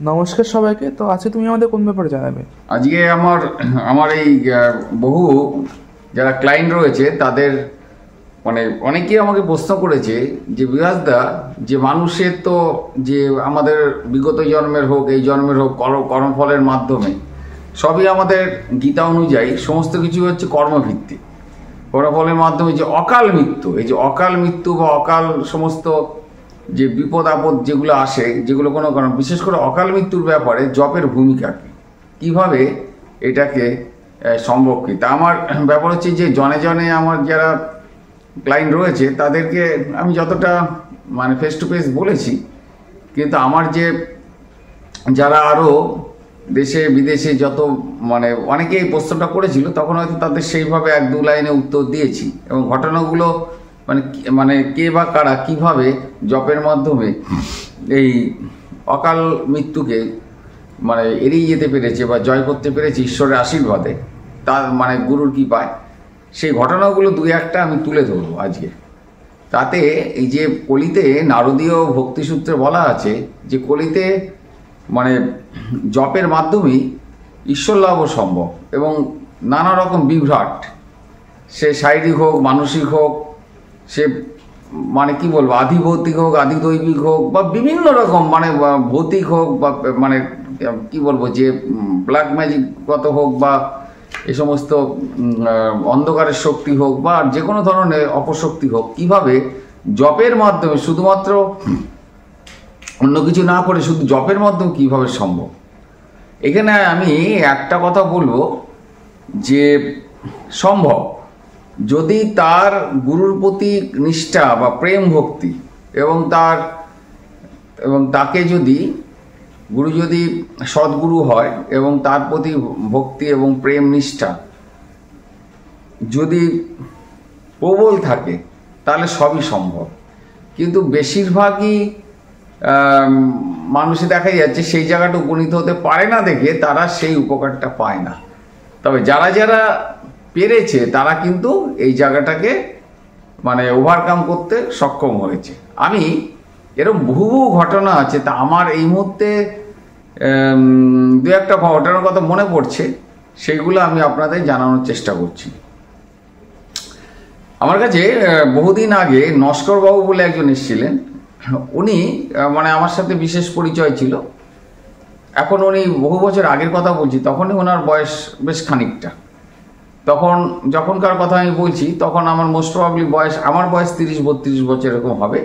নমস্কার সবাইকে। তো আজকে তুমি আমাদের কোন ব্যাপারে জানাবে? আজকে আমার আমার এই বহু যারা ক্লায়েন্ট রয়েছে তাদের মানে অনেকেই আমাকে প্রশ্ন করেছে যে বিরাজদা, যে মানুষের তো যে আমাদের বিগত জন্মের হোক এই জন্মের হোক কর্মফলের মাধ্যমে সবই আমাদের গীতা অনুযায়ী সমস্ত কিছু হচ্ছে কর্মভিত্তিক। কর্মফলের মাধ্যমে যে অকাল মৃত্যু, এই যে অকাল মৃত্যু বা অকাল সমস্ত যে বিপদ আপদ যেগুলো আসে, যেগুলো কোনো কারণ, বিশেষ করে অকাল মৃত্যুর ব্যাপারে জপের ভূমিকা কী, কীভাবে এটাকে সম্ভব কী। তা আমার ব্যাপার হচ্ছে যে জনে জনে আমার যারা ক্লায়েন্ট রয়েছে তাদেরকে আমি যতটা মানে ফেস টু ফেস বলেছি, কিন্তু আমার যে যারা আরও দেশে বিদেশে যত মানে অনেকে এই প্রশ্নটা করেছিল, তখন হয়তো তাদের সেইভাবে এক দু লাইনে উত্তর দিয়েছি এবং ঘটনাগুলো মানে মানে কে বা কারা কীভাবে জপের মাধ্যমে এই অকাল মৃত্যুকে মানে এড়িয়ে যেতে পেরেছে বা জয় করতে পেরেছে ঈশ্বরের আশীর্বাদে, তার মানে গুরুর কৃপায়, সেই ঘটনাগুলো দু একটা আমি তুলে ধরবো আজকে। তাতে এই যে কলিতে নারদীয় ভক্তিসূত্রে বলা আছে যে কলিতে মানে জপের মাধ্যমেই ঈশ্বর লাভও সম্ভব এবং নানা রকম বিভ্রাট, সে শারীরিক হোক মানসিক হোক, সে মানে কি বলবো আধিভৌতিক হোক আধিদৈবিক হোক বা বিভিন্ন রকম মানে ভৌতিক হোক বা মানে কি বলবো যে ব্ল্যাক ম্যাজিকগত হোক বা এই সমস্ত অন্ধকারের শক্তি হোক বা যে কোনো ধরনের অপশক্তি হোক, কিভাবে জপের মাধ্যমে শুধুমাত্র অন্য কিছু না করে শুধু জপের মাধ্যমে কিভাবে সম্ভব। এখানে আমি একটা কথা বলবো যে সম্ভব যদি তার গুরুর প্রতি নিষ্ঠা বা প্রেম ভক্তি এবং তাকে যদি গুরু যদি সদ্গুরু হয় এবং তার প্রতি ভক্তি এবং প্রেম নিষ্ঠা যদি প্রবল থাকে তাহলে সবই সম্ভব। কিন্তু বেশিরভাগই মানুষে দেখা যাচ্ছে সেই জায়গাটা উপনীত হতে পারে না দেখে তারা সেই উপকারটা পায় না। তবে যারা যারা পেরেছে তারা কিন্তু এই জায়গাটাকে মানে ওভারকাম করতে সক্ষম হয়েছে। আমি এরকম বহু ঘটনা আছে, তা আমার এই মুহূর্তে দু একটা ঘটনার কথা মনে পড়ছে, সেইগুলো আমি আপনাদের জানানোর চেষ্টা করছি। আমার কাছে বহুদিন আগে নস্করবাবু বলে একজন এসেছিলেন। উনি মানে আমার সাথে বিশেষ পরিচয় ছিল। এখন উনি বহু বছর আগের কথা বলছি, তখনই ওনার বয়স বেশ খানিকটা। যখনকার কথা আমি বলছি তখন আমার মোস্ট প্রবাবলি বয়স, আমার বয়স 30-32 বছর এরকম হবে।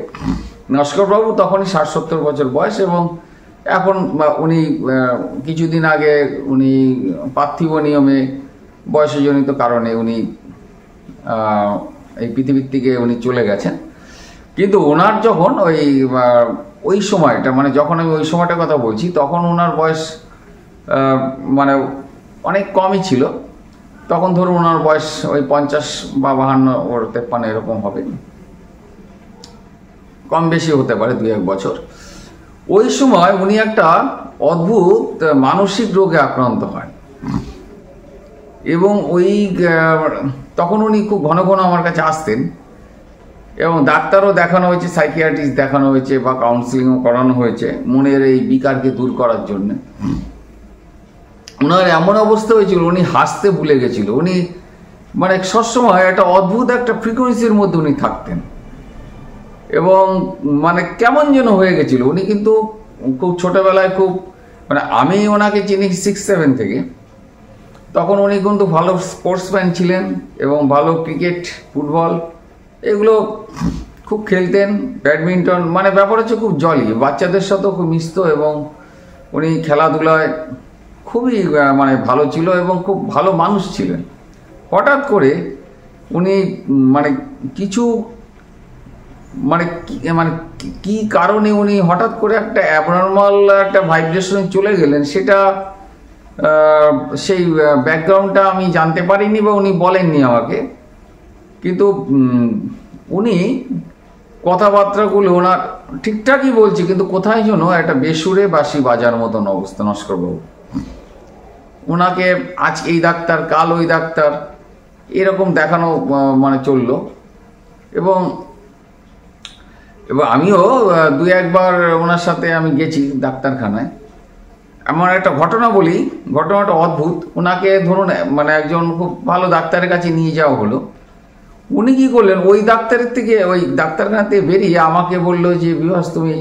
নস্করবাবু তখনই 60-70 বছর বয়স এবং এখন উনি কিছুদিন আগে উনি পার্থিব নিয়মে বয়সজনিত কারণে উনি এই পৃথিবীর থেকে উনি চলে গেছেন। কিন্তু ওনার যখন ওই সময়টা মানে যখন আমি ওই সময়টার কথা বলছি তখন ওনার বয়স মানে অনেক কমই ছিল। তখন ধরুন ওনার বয়স ওই 50 বা 52 ওর 53 এরকম হবে, কম বেশি হতে পারে 2-1 বছর। ওই সময় উনি একটা অদ্ভুত মানসিক রোগে আক্রান্ত হয় এবং তখন উনি খুব ঘন ঘন আমার কাছে আসতেন এবং ডাক্তারও দেখানো হয়েছে, সাইকিয়াট্রিস্ট দেখানো হয়েছে বা কাউন্সিলিংও করানো হয়েছে মনের এই বিকারকে দূর করার জন্য। ওনার এমন অবস্থা হয়েছিল উনি হাসতে ভুলে গেছিল। উনি মানে সবসময় একটা অদ্ভুত একটা ফ্রিকোয়েন্সির মধ্যে উনি থাকতেন এবং মানে কেমন যেন হয়ে গেছিল। উনি কিন্তু খুব ছোটবেলায় খুব মানে আমি ওনাকে চিনি 6-7 থেকে, তখন উনি কিন্তু ভালো স্পোর্টসম্যান ছিলেন এবং ভালো ক্রিকেট ফুটবল এগুলো খুব খেলতেন, ব্যাডমিন্টন, মানে ব্যাপার হচ্ছে খুব জলি, বাচ্চাদের সাথেও খুব মিশত এবং উনি খেলাধুলায় খুবই মানে ভালো ছিল এবং খুব ভালো মানুষ ছিলেন। হঠাৎ করে উনি মানে কিছু মানে কি কারণে উনি হঠাৎ করে একটা অ্যাবনর্মাল একটা ভাইব্রেশনে চলে গেলেন, সেটা সেই ব্যাকগ্রাউন্ডটা আমি জানতে পারিনি বা উনি বলেননি আমাকে। কিন্তু উনি কথাবার্তাগুলো ওনার ঠিকঠাকই বলছে, কিন্তু কোথায় যেন একটা বেসুরে বাঁশি বাজার মতন অবস্থা। নস্করবাবু ওনাকে আজ এই ডাক্তার কাল ওই ডাক্তার এরকম দেখানো মানে চললো এবং আমিও 2-1 বার ওনার সাথে আমি গেছি ডাক্তারখানায়। এমন একটা ঘটনা বলি, ঘটনাটা অদ্ভুত। ওনাকে ধরুন মানে একজন খুব ভালো ডাক্তারের কাছে নিয়ে যাওয়া হলো। উনি কি করলেন, ওই ডাক্তারের থেকে, ওই ডাক্তারখানা থেকে বেরিয়ে আমাকে বললো যে বিভাস তুমি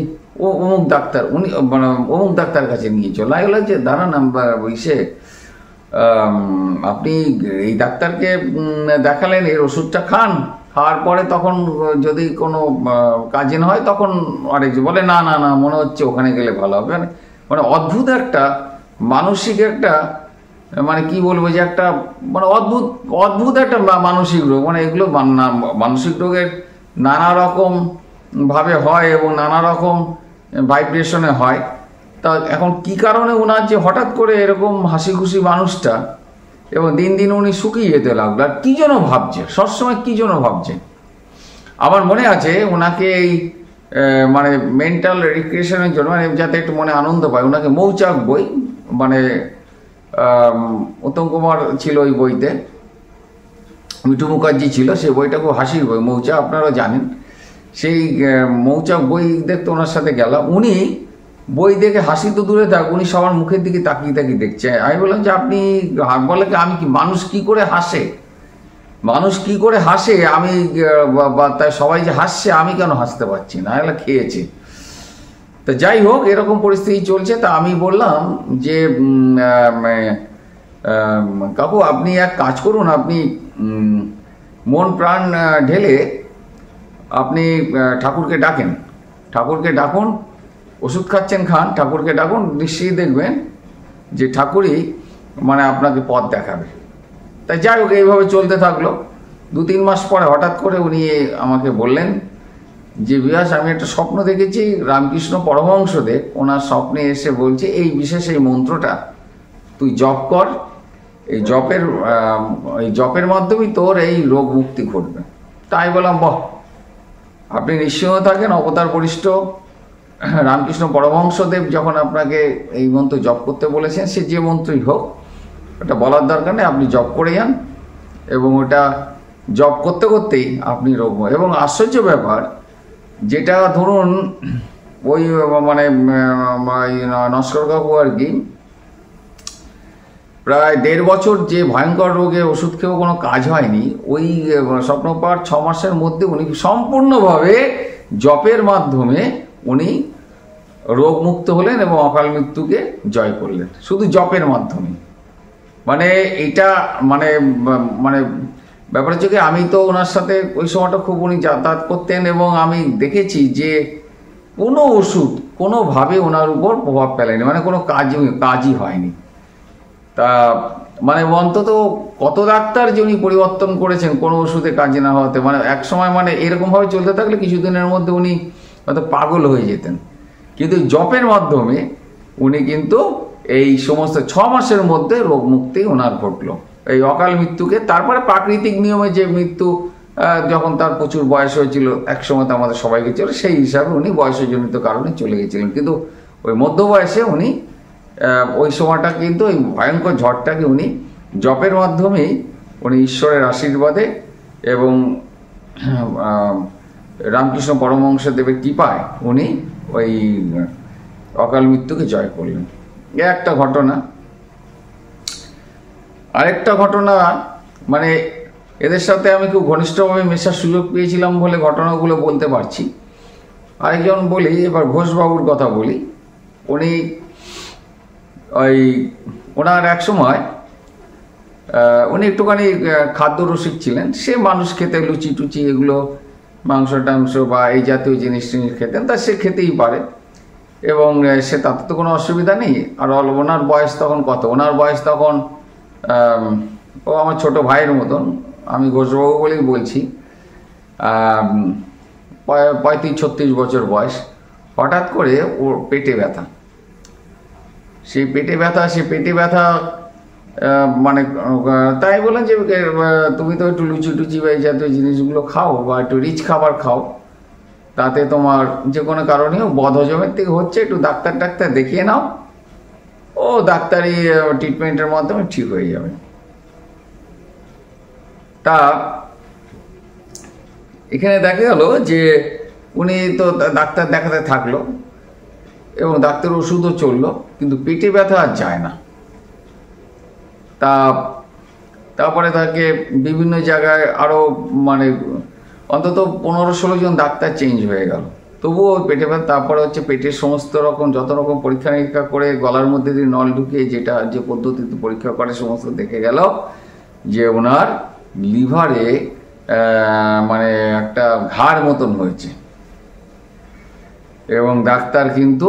অমুক ডাক্তার, উনি মানে অমুক ডাক্তারের কাছে নিয়ে চলো। আমি বললাম যে দাঁড়ান ইসে আপনি এই ডাক্তারকে দেখালেন, এর ওষুধটা খান, খাওয়ার পরে তখন যদি কোনো কাজে না হয় তখন আরেকজন বলে না না না মনে হচ্ছে ওখানে গেলে ভালো হবে। মানে অদ্ভুত একটা মানসিক একটা, মানে কি বলবো যে একটা মানে অদ্ভুত অদ্ভুত একটা মানসিক রোগ। মানে এগুলো মানসিক রোগের নানা রকম ভাবে হয় এবং নানা রকম ভাইব্রেশনে হয়। তা এখন কি কারণে ওনার যে হঠাৎ করে এরকম হাসি খুশি মানুষটা এবং দিন দিন উনি শুকিয়ে যেতে লাগলো, আর কি যেন ভাবছে, সবসময় কি যেন ভাবছে। আমার মনে আছে ওনাকে এই মানে মেন্টাল রিক্রিয়েশনের জন্য, মানে যাতে একটু মনে আনন্দ পায়, ওনাকে মৌচাক বই, মানে উত্তম কুমার ছিল ওই বইতে, মিঠু মুখার্জি ছিল, সেই বইটা খুব হাসির বই মৌচাক, আপনারা জানেন। সেই মৌচাক বই দেখতে ওনার সাথে গেলাম। উনি বই দেখে হাসি তো দূরে থাক, উনি সবার মুখের দিকে তাকিয়ে তাকিয়ে দেখছে। আমি বললাম যে আপনি, বলে কি আমি কি, মানুষ কি করে হাসে, মানুষ কি করে হাসে, আমি তাই সবাই যে হাসছে আমি কেন হাসতে পারছি না, এগুলো খেয়েছে। তো যাই হোক, এরকম পরিস্থিতি চলছে। তা আমি বললাম যে কাকু আপনি এক কাজ করুন, আপনি মন প্রাণ ঢেলে আপনি ঠাকুরকে ডাকেন, ঠাকুরকে ডাকুন, ওষুধ খাচ্ছেন খান, ঠাকুরকে ডাকুন, নিশ্চয়ই দেখবেন যে ঠাকুরই মানে আপনাকে পথ দেখাবে। তাই যাই হোক, এইভাবে চলতে থাকলো। 2-3 মাস পরে হঠাৎ করে উনি আমাকে বললেন যে বিয়াস আমি একটা স্বপ্ন দেখেছি, রামকৃষ্ণ পরমহংসদেব ওনার স্বপ্নে এসে বলছে এই বিশেষ এই মন্ত্রটা তুই জপ কর, এই জপের মাধ্যমেই তোর এই রোগ মুক্তি ঘটবে। তাই বললাম বাহ, আপনি নিশ্চয় থাকেন, অবতার বরিষ্ঠ রামকৃষ্ণ পরমহংসদেব যখন আপনাকে এই মন্ত্র জপ করতে বলেছেন, সে যে মন্ত্রই হোক ওটা বলার দরকার নেই, আপনি জপ করে যান এবং ওটা জপ করতে করতেই আপনি রোগ। এবং আশ্চর্য ব্যাপার, যেটা ধরুন ওই মানে নস্কর কাকু আর কি প্রায় 1.5 বছর যে ভয়ঙ্কর রোগে ওষুধ খেয়েও কোনো কাজ হয়নি, ওই স্বপ্নপাঠ 6 মাসের মধ্যে উনি সম্পূর্ণভাবে জপের মাধ্যমে উনি রোগমুক্ত হলেন এবং অকাল মৃত্যুকে জয় করলেন, শুধু জপের মাধ্যমে। মানে এটা মানে মানে ব্যাপার হচ্ছে কি, আমি তো ওনার সাথে ওই সময়টা খুব উনি যাতায়াত করতেন এবং আমি দেখেছি যে কোনো ওষুধ কোনোভাবে ওনার উপর প্রভাব ফেলেনি, মানে কোনো কাজই হয়নি। তা মানে অন্তত কত ডাক্তার যে উনি পরিবর্তন করেছেন কোনো ওষুধে কাজে না হওয়াতে, মানে এক সময় মানে এরকমভাবে চলতে থাকলে কিছুদিনের মধ্যে উনি হয়তো পাগল হয়ে যেতেন। কিন্তু জপের মাধ্যমে উনি কিন্তু এই সমস্ত 6 মাসের মধ্যে রোগ মুক্তি ওনার ঘটলো, এই অকাল মৃত্যুকে। তারপরে প্রাকৃতিক নিয়মে যে মৃত্যু, যখন তার প্রচুর বয়স হয়েছিল, একসময় তো আমাদের সবাইকে ছিল, সেই হিসাবে উনি বয়সজনিত কারণে চলে গেছিলেন। কিন্তু ওই মধ্য বয়সে উনি ওই সময়টা কিন্তু ওই ভয়ঙ্কর ঝড়টাকে উনি জপের মাধ্যমেই উনি ঈশ্বরের আশীর্বাদে এবং রামকৃষ্ণ পরমহংসদেবের কৃপায় উনি ওই অকাল মৃত্যুকে জয় করলেন। একটা ঘটনা। আরেকটা ঘটনা, মানে এদের সাথে আমি খুব ঘনিষ্ঠভাবে মেশার সুযোগ পেয়েছিলাম বলে ঘটনাগুলো বলতে পারছি। আরেকজন বলি, এবার ঘোষবাবুর কথা বলি। উনি ওই ওনার এক সময় উনি একটুখানি খাদ্য রসিক ছিলেন, সে মানুষ খেতে লুচি টুচি এগুলো মাংস টাংস বা এই জাতীয় জিনিস খেতেন, তা সে খেতেই পারে এবং সে তাতে তো কোনো অসুবিধা নেই। আর ওনার বয়স তখন কত, ওনার বয়স তখন ও আমার ছোট ভাইয়ের মতন, আমি ঘোষবাবু বলেই বলছি, 35-36 বছর বয়স। হঠাৎ করে ওর পেটে ব্যথা, সেই পেটে ব্যথা মানে তাই বললেন যে তুমি তো একটু লুচি টুচি বা এই জাতীয় জিনিসগুলো খাও বা একটু রিচ খাবার খাও, তাতে তোমার যে কোনো কারণেও বদহজমের থেকে হচ্ছে, একটু ডাক্তার দেখিয়ে নাও, ও ডাক্তারি ট্রিটমেন্টের মাধ্যমে ঠিক হয়ে যাবে। তা এখানে দেখা গেল যে উনি তো ডাক্তার দেখাতে থাকলো এবং ডাক্তার ওষুধও চললো, কিন্তু পেটে ব্যথা আর যায় না। তারপরে তাকে বিভিন্ন জায়গায় আরও মানে অন্তত 15-16 জন ডাক্তার চেঞ্জ হয়ে গেল, তবুও পেটে ব্যথা। তারপরে হচ্ছে পেটের সমস্ত রকম যত রকম পরীক্ষা নিরীক্ষা করে গলার মধ্যে দিয়ে নল ঢুকিয়ে যে পদ্ধতিতে পরীক্ষা করে সমস্ত দেখে গেল যে ওনার লিভারে মানে একটা ঘাড় মতন হয়েছে। এবং ডাক্তার কিন্তু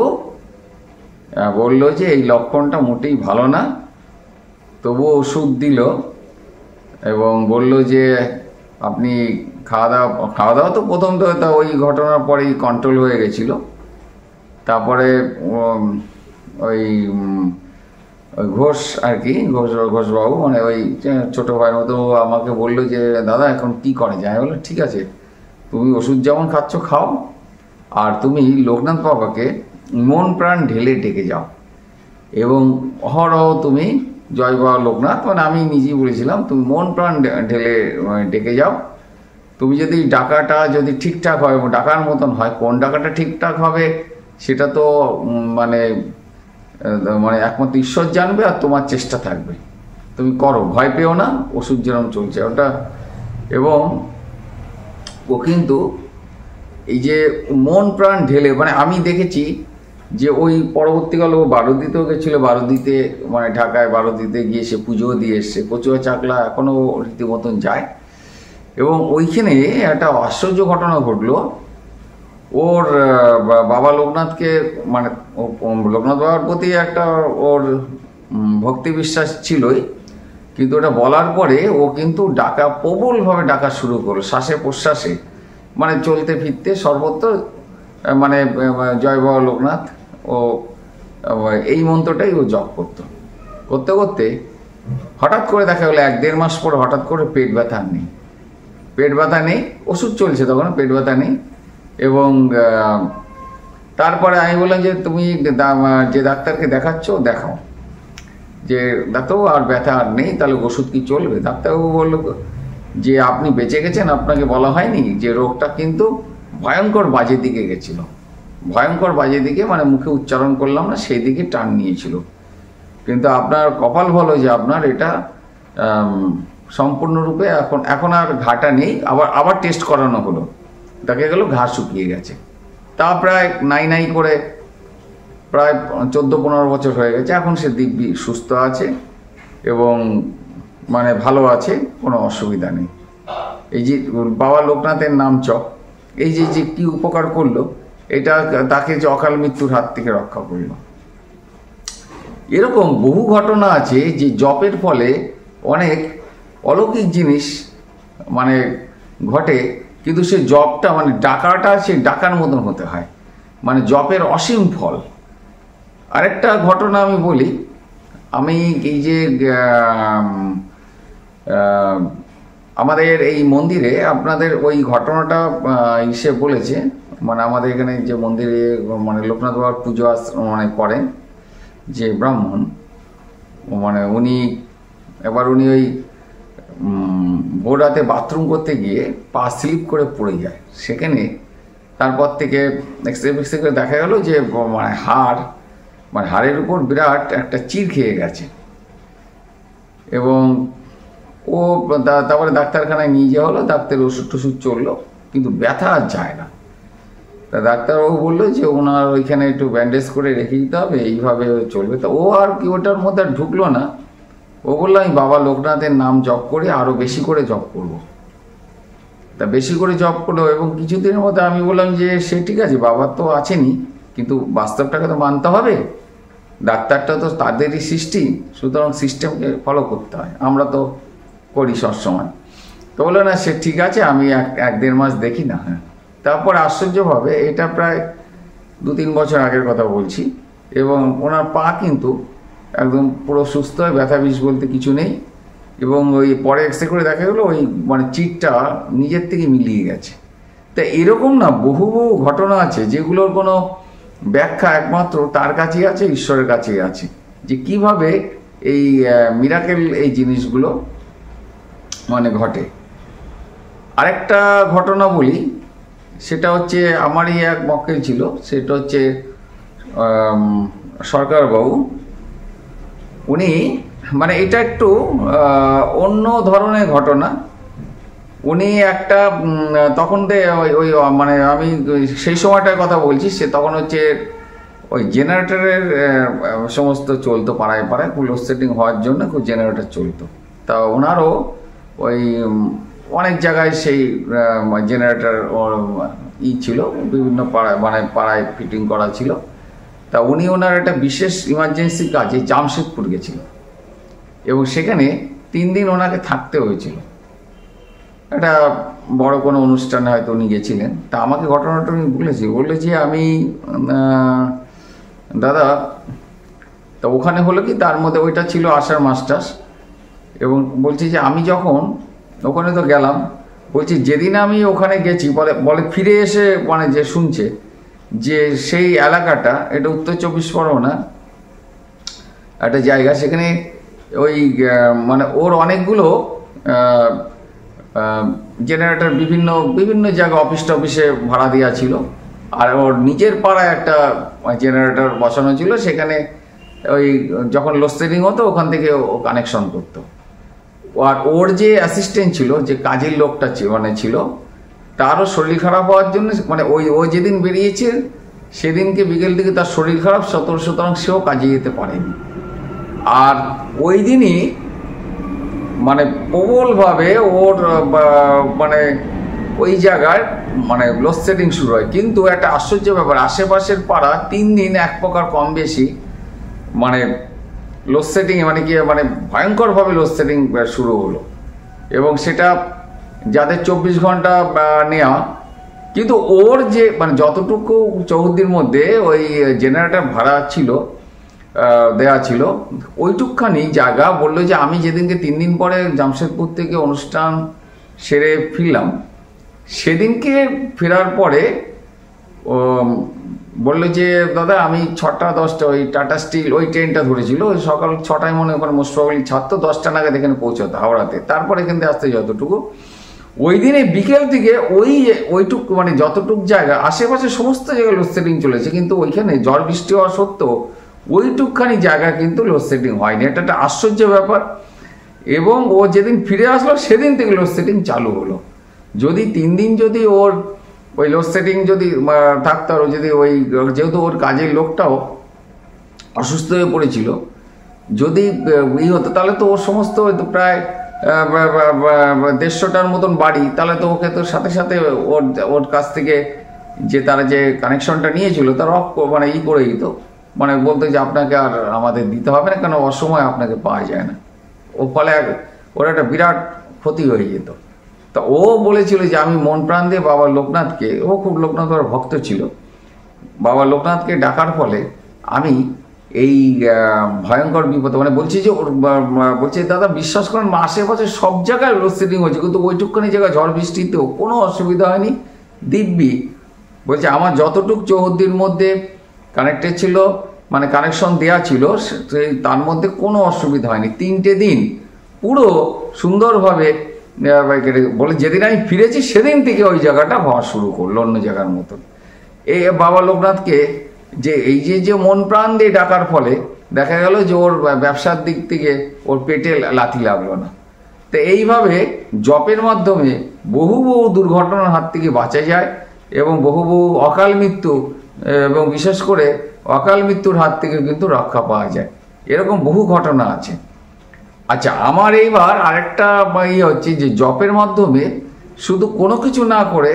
বলল যে এই লক্ষণটা মোটেই ভালো না, তবুও ওষুধ দিল এবং বলল যে আপনি খাওয়া দাওয়া তো প্রথম তো ওই ঘটনার পরেই কন্ট্রোল হয়ে গেছিল। তারপরে ওই ঘোষ আর কি, ঘোষবাবু মানে ওই ছোটো ভাইয়ের মতো আমাকে বললো যে দাদা এখন কি করে যায়। বললো ঠিক আছে, তুমি ওষুধ যেমন খাচ্ছ খাও, আর তুমি লোকনাথ বাবাকে মন প্রাণ ঢেলে ডেকে যাও এবং অহরহ তুমি জয় বাবা লোকনাথ, মানে আমি নিজেই বলেছিলাম তুমি মন প্রাণ ঢেলে ডেকে যাও। তুমি যদি ডাকাটা যদি ঠিকঠাক হয়, ডাকার মতন হয়, কোন ডাকাটা ঠিকঠাক হবে সেটা তো মানে একমাত্র ঈশ্বর জানবে, আর তোমার চেষ্টা থাকবে, তুমি করো, ভয় পেও না, ওষুধ যেরকম চলছে ওটা। এবং ও কিন্তু এই যে মন প্রাণ ঢেলে, মানে আমি দেখেছি যে ওই পরবর্তীকালে ও বারুদিতেও গেছিলো, বারুদিতে মানে ঢাকায় বারুদিতে গিয়ে সে পুজো দিয়ে এসছে, কচুয়া চাকলা এখনও রীতিমতন যায়। এবং ওইখানে একটা আশ্চর্য ঘটনা ঘটলো, ওর বাবা লোকনাথকে মানে লোকনাথ বাবার প্রতি একটা ওর ভক্তি বিশ্বাস ছিলই, কিন্তু ওটা বলার পরে ও কিন্তু ডাকা প্রবলভাবে ডাকা শুরু করলো, শ্বাসে প্রশ্বাসে, মানে চলতে ফিরতে সর্বত্র মানে জয় বাবা লোকনাথ ও এই মন্ত্রটাই ও জপ করতে করতে হঠাৎ করে দেখা গেলো 1-1.5 মাস পরে হঠাৎ করে পেট ব্যথা নেই, পেট ব্যথা নেই, ওষুধ চলছে তখন, পেট ব্যথা নেই। এবং তারপরে আমি বললাম যে তুমি যে ডাক্তারকে দেখাচ্ছ দেখাও, যে ডাক্তারবাবু আর ব্যথা আর নেই, তাহলে ওষুধ কি চলবে? ডাক্তারবাবু বললো যে আপনি বেঁচে গেছেন, আপনাকে বলা হয়নি যে রোগটা কিন্তু ভয়ঙ্কর বাজে দিকে গেছিল, ভয়ঙ্কর বাজে দিকে, মানে মুখে উচ্চারণ করলাম না সেই দিকে টান নিয়েছিল, কিন্তু আপনার কপাল ভালো যে আপনার এটা সম্পূর্ণরূপে এখন আর ঘাটা নেই। আবার টেস্ট করানো হলো, দেখা গেল ঘা শুকিয়ে গেছে। তা প্রায় নাই করে প্রায় 14-15 বছর হয়ে গেছে, এখন সে দিব্যি সুস্থ আছে এবং মানে ভালো আছে, কোনো অসুবিধা নেই। এই যে বাবা লোকনাথের নাম চপ, এই যে কি উপকার করলো, এটা তাকে যে অকাল মৃত্যুর হাত থেকে রক্ষা করলো। এরকম বহু ঘটনা আছে যে জপের ফলে অনেক অলৌকিক জিনিস মানে ঘটে, কিন্তু সে জপটা মানে ডাকাটা সে ডাকার মতন হতে হয়, মানে জপের অসীম ফল। আরেকটা ঘটনা আমি বলি, আমি এই যে আমাদের এই মন্দিরে আপনাদের ওই ঘটনাটা সে বলেছে, মানে আমাদের এখানে যে মন্দিরে মানে লোকনাথ বাবার পুজো মানে করেন যে ব্রাহ্মণ, মানে উনি ওই ভোর রাতে বাথরুম করতে গিয়ে পা স্লিপ করে পড়ে যায়, সেখানে তারপর থেকে এক্সরে করে দেখা গেল যে মানে হাড়ের উপর বিরাট একটা চির খেয়ে গেছে। এবং ও তারপরে ডাক্তারখানায় নিয়ে যাওয়া হলো, ডাক্তার ওষুধ টষুধ চললো, কিন্তু ব্যথা আর যায় না। তা ডাক্তারবাবু বললো যে ওনার ওইখানে একটু ব্যান্ডেজ করে রেখে দিতে হবে, এইভাবে চলবে। তা ও আর কি ওটার মধ্যে আর ঢুকলো না, ও বললো আমি বাবা লোকনাথের নাম জপ করে আরও বেশি করে জপ করবো। তা বেশি করে জপ করলো এবং কিছুদিনের মধ্যে আমি বললাম যে সে ঠিক আছে, বাবা তো আছেনই, কিন্তু বাস্তবটাকে তো মানতে হবে, ডাক্তারটা তো তাদেরই সৃষ্টি, সুতরাং সিস্টেমকে ফলো করতে হয়, আমরা তো করি সবসময়। তো বললো না সে ঠিক আছে, আমি 1-1.5 মাস দেখি না। হ্যাঁ, তারপর আশ্চর্যভাবে, এটা প্রায় 2-3 বছর আগের কথা বলছি, এবং ওনার পা কিন্তু একদম পুরো সুস্থ, ব্যথা বিষ বলতে কিছু নেই। এবং ওই পরে এক্সরে করে দেখা গেলো ওই মানে চিটটা নিজের থেকে মিলিয়ে গেছে। তা এরকম না বহু ঘটনা আছে যেগুলোর কোনো ব্যাখ্যা একমাত্র তার কাছেই আছে, ঈশ্বরের কাছেই আছে, যে কিভাবে এই মিরাকেল এই জিনিসগুলো মানে ঘটে। আরেকটা ঘটনা বলি, সেটা হচ্ছে আমারই এক মক্কেল ছিল, সেটা হচ্ছে সরকারবাবু, উনি মানে এটা একটু অন্য ধরনের ঘটনা। উনি একটা তখন ওই ওই মানে আমি সেই সময়টার কথা বলছি, সে তখন হচ্ছে ওই জেনারেটরের সমস্ত চলতো পাড়ায় পাড়ায়, খুব লোডশেডিং হওয়ার জন্য খুব জেনারেটর চলতো। তা ওনারও ওই অনেক জায়গায় সেই জেনারেটর ছিল, বিভিন্ন পাড়ায় মানে পাড়ায় ফিটিং করা ছিল। তা উনি ওনার একটা বিশেষ ইমার্জেন্সি কাজে জামশেদপুর গেছিল এবং সেখানে 3 দিন ওনাকে থাকতে হয়েছিল। একটা বড় কোনো অনুষ্ঠানে হয়তো উনি গেছিলেন। তা আমাকে ঘটনাটা উনি বললে যে আমি দাদা, তা ওখানে হলো কি, তার মধ্যে ওইটা ছিল আষাঢ় মাস্টার্স, এবং বলছি যে আমি যখন ওখানে তো গেলাম, বলছি যেদিন আমি ওখানে গেছি বলে ফিরে এসে মানে যে শুনছে যে সেই এলাকাটা, এটা উত্তর 24 পরগনা একটা জায়গা, সেখানে ওই মানে ওর অনেকগুলো জেনারেটর বিভিন্ন বিভিন্ন জায়গা অফিস টফিসে ভাড়া দেওয়া ছিল, আর ওর নিজের পাড়ায় একটা জেনারেটর বসানো ছিল। সেখানে ওই যখন লোডশেডিং হতো ওখান থেকে ও কানেকশন করতো। আর ওর যে অ্যাসিস্ট্যান্ট ছিল, যে কাজের লোকটা ছিল, তারও শরীর খারাপ হওয়ার জন্য মানে ও যেদিন বেরিয়েছে সেদিনকে বিকেল দিকে তার শরীর খারাপ, সুতরাং সেও কাজে যেতে পারেনি। আর ওই দিনই মানে প্রবলভাবে ওর মানে ওই জায়গায় মানে লোডশেডিং শুরু হয়। কিন্তু একটা আশ্চর্য ব্যাপার, আশেপাশের পাড়া 3 দিন এক প্রকার কম বেশি মানে লোডশেডিং মানে কি মানে ভয়ঙ্করভাবে লোডশেডিং শুরু হলো, এবং সেটা যাদের 24 ঘন্টা নেওয়া। কিন্তু ওর যে মানে যতটুকু চৌহদ্দির মধ্যে ওই জেনারেটর ভাড়া ছিল দেয়া ছিল, ওইটুকখানি জায়গা বললো যে আমি যেদিনকে 3 দিন পরে জামশেদপুর থেকে অনুষ্ঠান সেরে ফিরলাম, সেদিনকে ফেরার পরে বললো যে দাদা আমি 6টা 10টা ওই টাটা স্টিল ওই ট্রেনটা ধরেছিল, ওই সকাল 6টায় মনে ওখানে মোস্ট প্রবাবলি ছাড়তো, 10টা নাগাদ এখানে পৌঁছাতো হাওড়াতে, তারপরে এখান থেকে আসতে যতটুকু। ওই দিনে বিকেল থেকে ওইটুক মানে যতটুক জায়গা আশেপাশে সমস্ত জায়গায় লোডশেডিং চলেছে, কিন্তু ওইখানে ঝড় বৃষ্টি হওয়া সত্ত্বেও ওইটুকখানি জায়গা কিন্তু লোডশেডিং হয়নি। এটা একটা আশ্চর্য ব্যাপার। এবং ও যেদিন ফিরে আসলো সেদিন থেকে লোডশেডিং চালু হলো। যদি 3 দিন যদি ওর ওই লোডশেডিং যদি থাকতো, আর যদি ওই যেহেতু ওর কাজের লোকটাও অসুস্থ হয়ে পড়েছিল, যদি হতো তাহলে তো ওর সমস্ত প্রায় 150টার মতন বাড়ি, তাহলে তো ওকে তো সাথে সাথে ওর কাছ থেকে যে তারা যে কানেকশনটা নিয়েছিল তার মানে করে দিত, মানে বলতো যে আপনাকে আর আমাদের দিতে হবে না, কেন অসময় আপনাকে পাওয়া যায় না। ও ফলে ওর একটা বিরাট ক্ষতি হয়ে যেত। তা ও বলেছিল যে আমি মন প্রাণ দিয়ে বাবা লোকনাথকে, ও খুব লোকনাথ ওর ভক্ত ছিল, বাবা লোকনাথকে ডাকার ফলে আমি এই ভয়ঙ্কর বিপদে মানে বলছি যে ওর বলছে দাদা বিশ্বাস করেন আশেপাশে সব জায়গায় লোডশেডিং হয়েছে, কিন্তু ওইটুকখানি জায়গায় ঝড় বৃষ্টিতেও কোনো অসুবিধা হয়নি, দিব্যি। বলছে আমার যতটুক চৌহদ্দির মধ্যে কানেক্টেড ছিল মানে কানেকশন দেওয়া ছিল তার মধ্যে কোনো অসুবিধা হয়নি। 3টে দিন পুরো সুন্দরভাবে বলে যেদিন আমি ফিরেছি সেদিন থেকে ওই জায়গাটা হওয়া শুরু করলো অন্য জায়গার মতন। এই বাবা লোকনাথকে যে এই যে মন প্রাণ দিয়ে ডাকার ফলে দেখা গেল যে ওর ব্যবসার দিক থেকে ওর পেটে লাথি লাগলো না। তো এইভাবে জপের মাধ্যমে বহু দুর্ঘটনার হাত থেকে বাঁচা যায় এবং বহু অকাল মৃত্যু এবং বিশেষ করে অকাল মৃত্যুর হাত থেকে কিন্তু রক্ষা পাওয়া যায়। এরকম বহু ঘটনা আছে। আচ্ছা, আমার এইবার আরেকটা হচ্ছে যে জপের মাধ্যমে শুধু কোনো কিছু না করে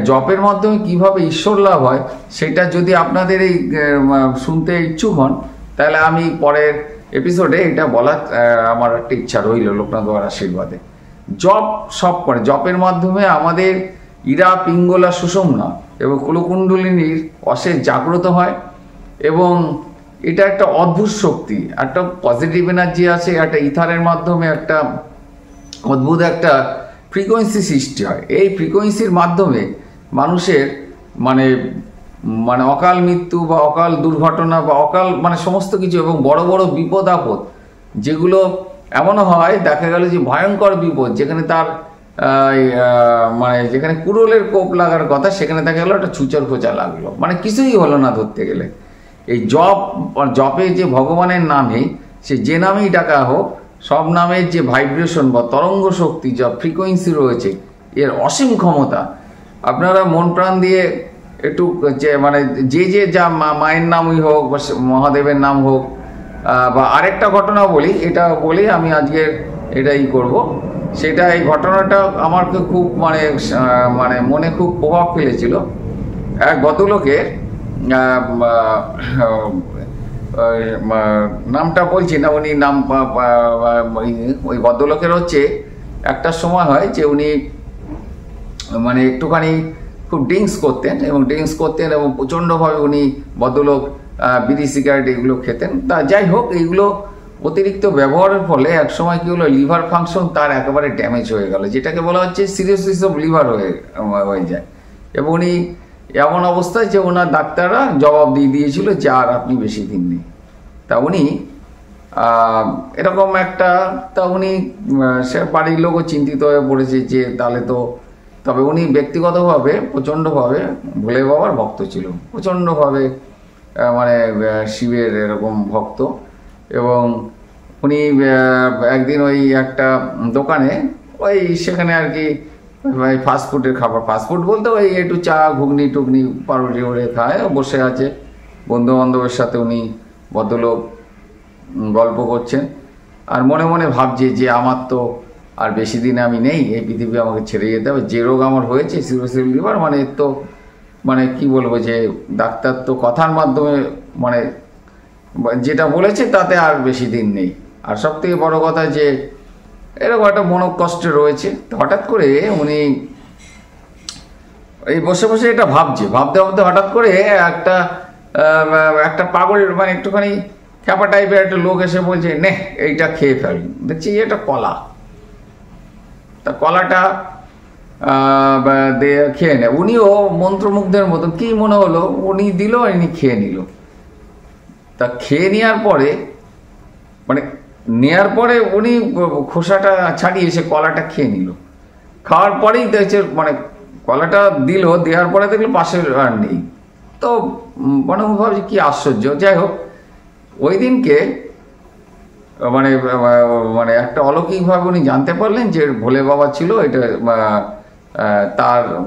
জপের মাধ্যমে কিভাবে ঈশ্বর লাভ হয় সেটা যদি আপনাদের এই শুনতে ইচ্ছুক হন, তাহলে আমি পরের এপিসোডে এটা বলার আমার একটা ইচ্ছা রইল লোকনাথ বাবার আশীর্বাদে। জপ সব করে জপের মাধ্যমে আমাদের ইরা পিঙ্গলা সুষুম্না এবং কুলকুণ্ডলিনীর অশেষ জাগ্রত হয়, এবং এটা একটা অদ্ভুত শক্তি, একটা পজিটিভ এনার্জি আছে, একটা ইথারের মাধ্যমে একটা অদ্ভুত একটা ফ্রিকোয়েন্সি সৃষ্টি হয়। এই ফ্রিকোয়েন্সির মাধ্যমে মানুষের মানে মানে অকাল মৃত্যু বা অকাল দুর্ঘটনা বা অকাল মানে সমস্ত কিছু এবং বড় বড় বিপদ আপদ যেগুলো এমন হয় দেখা গেল যে ভয়ঙ্কর বিপদ যেখানে তার মানে যেখানে কুড়োলের কোপ লাগার কথা সেখানে দেখা গেলো একটা ছুঁচর খোঁচা লাগলো, মানে কিছুই হলো না ধরতে গেলে। এই জপে যে ভগবানের নামে সে যে নামেই ডাকা হোক, সব নামের যে ভাইব্রেশন বা তরঙ্গ শক্তি, যা ফ্রিকোয়েন্সি রয়েছে, এর অসীম ক্ষমতা। আপনারা মন প্রাণ দিয়ে একটু যে মানে যে যা মায়ের নামই হোক বা মহাদেবের নাম হোক, বা আরেকটা ঘটনা বলি, এটা বলি আমি আজকে এটাই করব। সেটা এই ঘটনাটা আমাকে খুব মানে মনে খুব প্রভাব ফেলেছিল। এক ভদ্রলোকের নামটা বলছি না, উনি নাম ওই ভদ্রলোকের হচ্ছে একটা সময় হয় যে উনি মানে একটুখানি খুব ড্রিঙ্কস করতেন এবং প্রচণ্ডভাবে উনি ভদ্রলোক বিড়ি সিগারেট এগুলো খেতেন। তা যাই হোক, এইগুলো অতিরিক্ত ব্যবহারের ফলে এক সময় কি হলো, লিভার ফাংশন তার একেবারে ড্যামেজ হয়ে গেল, যেটাকে বলা হচ্ছে সিরোসিস অফ লিভার হয়ে যায়। এবং উনি এমন অবস্থায় যে ওনার ডাক্তাররা জবাব দিয়ে দিয়েছিল যে আর আপনি বেশি দিন নেই। তা উনি এরকম একটা, তা উনি সে বাড়ির লোকও চিন্তিত হয়ে পড়েছে যে তাহলে তো, তবে উনি ব্যক্তিগতভাবে প্রচণ্ডভাবে ভোলে বাবার ভক্ত ছিল, প্রচণ্ডভাবে মানে শিবের এরকম ভক্ত। এবং উনি একদিন ওই একটা দোকানে ওই সেখানে আর কি ফাস্টফুডের খাবার, ফাস্টফুড বলতে ওই একটু চা ঘুগনি টুগনি পাউরুটি ওরে খায়, বসে আছে বন্ধু বান্ধবের সাথে। উনি ভদ্রলোক গল্প করছেন আর মনে মনে ভাবছে যে আমার তো আর বেশি দিন আমি নেই, এই পৃথিবী আমাকে ছেড়ে যেতে হবে। যে রোগ আমার হয়েছে সিরোসিস লিভার, মানে এর তো মানে কি বলবো, যে ডাক্তার তো কথার মাধ্যমে মানে যেটা বলেছে তাতে আর বেশি দিন নেই। আর সব থেকে বড় কথা যে এরকম একটা মনোকষ্টে রয়েছে। হঠাৎ করে উনি এই বসে বসে এটা ভাবতে ভাবতে হঠাৎ করে একটা পাগল মানে একটুখানি খ্যাপা টাইপের একটা লোক এসে বলছে, নে এইটা খেয়ে ফেল। দেখছি এটা কলা, তা কলাটা খেয়ে নেয়। উনিও মন্ত্রমুগ্ধের মতন কি মনে হলো, উনি দিল, ইনি খেয়ে নিল। তা খেয়ে নেওয়ার পরে উনি খোসাটা ছাড়িয়ে এসে কলাটা খেয়ে নিল। খাওয়ার পরেই দেখছে মানে কলাটা দেওয়ার পরে দেখলো পাশে আর নেই। তো মনে ভাবছি কি আশ্চর্য। যাই হোক, ওই দিনকে মানে মানে একটা অলৌকিকভাবে উনি জানতে পারলেন যে ভোলে বাবা ছিল এটা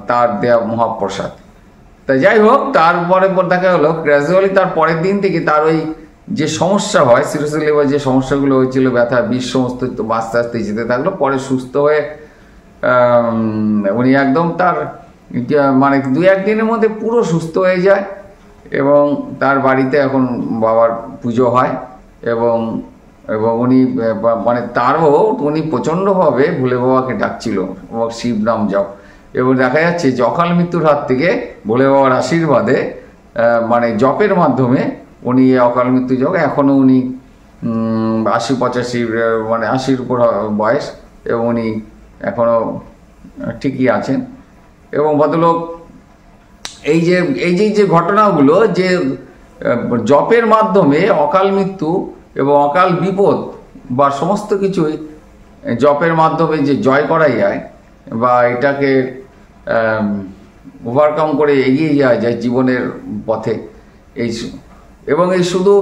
তার দেয়া মহাপ্রসাদ। তা যাই হোক, তারপরে দেখা হলো গ্র্যাজুয়ালি তার পরের দিন থেকে তার ওই যে সমস্যা হয় সিরোসিস লিভার, যে সমস্যাগুলো হয়েছিল, ব্যথা বিষ সমস্ত আস্তে আস্তে যেতে থাকলো। পরে সুস্থ হয়ে উনি একদম তার মানে 2-1 দিনের মধ্যে পুরো সুস্থ হয়ে যায়। এবং তার বাড়িতে এখন বাবার পুজো হয়। এবং উনি মানে উনি প্রচণ্ডভাবে ভোলে বাবাকে ডাকছিল এবং শিব নাম জপ। এবং দেখা যাচ্ছে যে অকাল মৃত্যুর হাত থেকে ভোলে বাবার আশীর্বাদে মানে জপের মাধ্যমে উনি অকাল মৃত্যু যোগ, এখনও উনি 80-85 মানে 80-র উপর বয়স, এবং উনি এখনও ঠিকই আছেন। এবং ভদ্রলোক এই যে ঘটনাগুলো, যে জপের মাধ্যমে অকাল মৃত্যু এবং অকাল বিপদ বা সমস্ত কিছুই জপের মাধ্যমে যে জয় করা যায় বা এটাকে ওভারকাম করে এগিয়ে যাওয়া যায় জীবনের পথে, এবং এই শুধু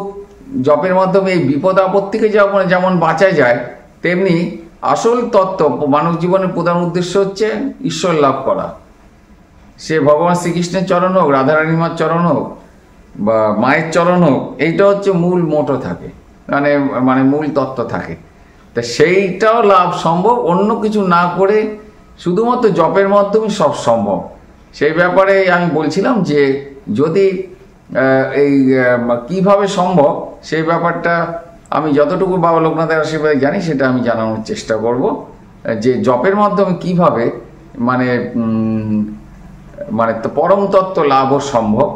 জপের মাধ্যমে এই বিপদ আপদ থেকে যেমন বাঁচা যায়, তেমনি আসল তত্ত্ব মানব জীবনের প্রধান উদ্দেশ্য হচ্ছে ঈশ্বর লাভ করা। সে ভগবান শ্রীকৃষ্ণের চরণ হোক, রাধারানীমার চরণ হোক বা মায়ের চরণ হোক, এইটা হচ্ছে মূল মোটো থাকে, মানে মূল তত্ত্ব থাকে। তা সেইটাও লাভ সম্ভব অন্য কিছু না করে, শুধুমাত্র জপের মাধ্যমে সব সম্ভব। সেই ব্যাপারে আমি বলছিলাম যে যদি এই কিভাবে সম্ভব সেই ব্যাপারটা আমি যতটুকু বাবা লোকনাথের আশীর্বাদে জানি সেটা আমি জানানোর চেষ্টা করব, যে জপের মাধ্যমে কিভাবে মানে পরম তত্ত্ব লাভও সম্ভব।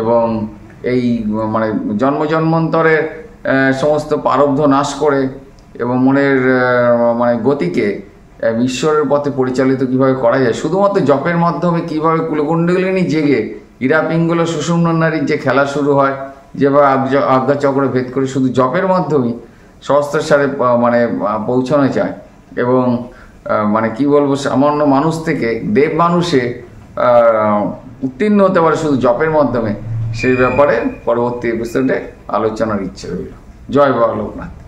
এবং এই মানে জন্মান্তরের সমস্ত প্রারব্ধ নাশ করে এবং মনের মানে গতিকে ঈশ্বরের পথে পরিচালিত কিভাবে করা যায়, শুধুমাত্র জপের মাধ্যমে কিভাবে কুলকুণ্ডলিনী জেগে হীরা পিঙ্গল সুষুম্ন নারীর যে খেলা শুরু হয়, যেভাবে আজ্ঞাচক্র ভেদ করে শুধু জপের মাধ্যমেই সহস্রসারে মানে পৌঁছানো যায়। এবং মানে কি বলবো, সামান্য মানুষ থেকে দেব মানুষে উত্তীর্ণ হতে পারে শুধু জপের মাধ্যমে, সেই ব্যাপারে পরবর্তী এপিসোডে আলোচনার ইচ্ছে রইল। জয় বাবা লোকনাথ।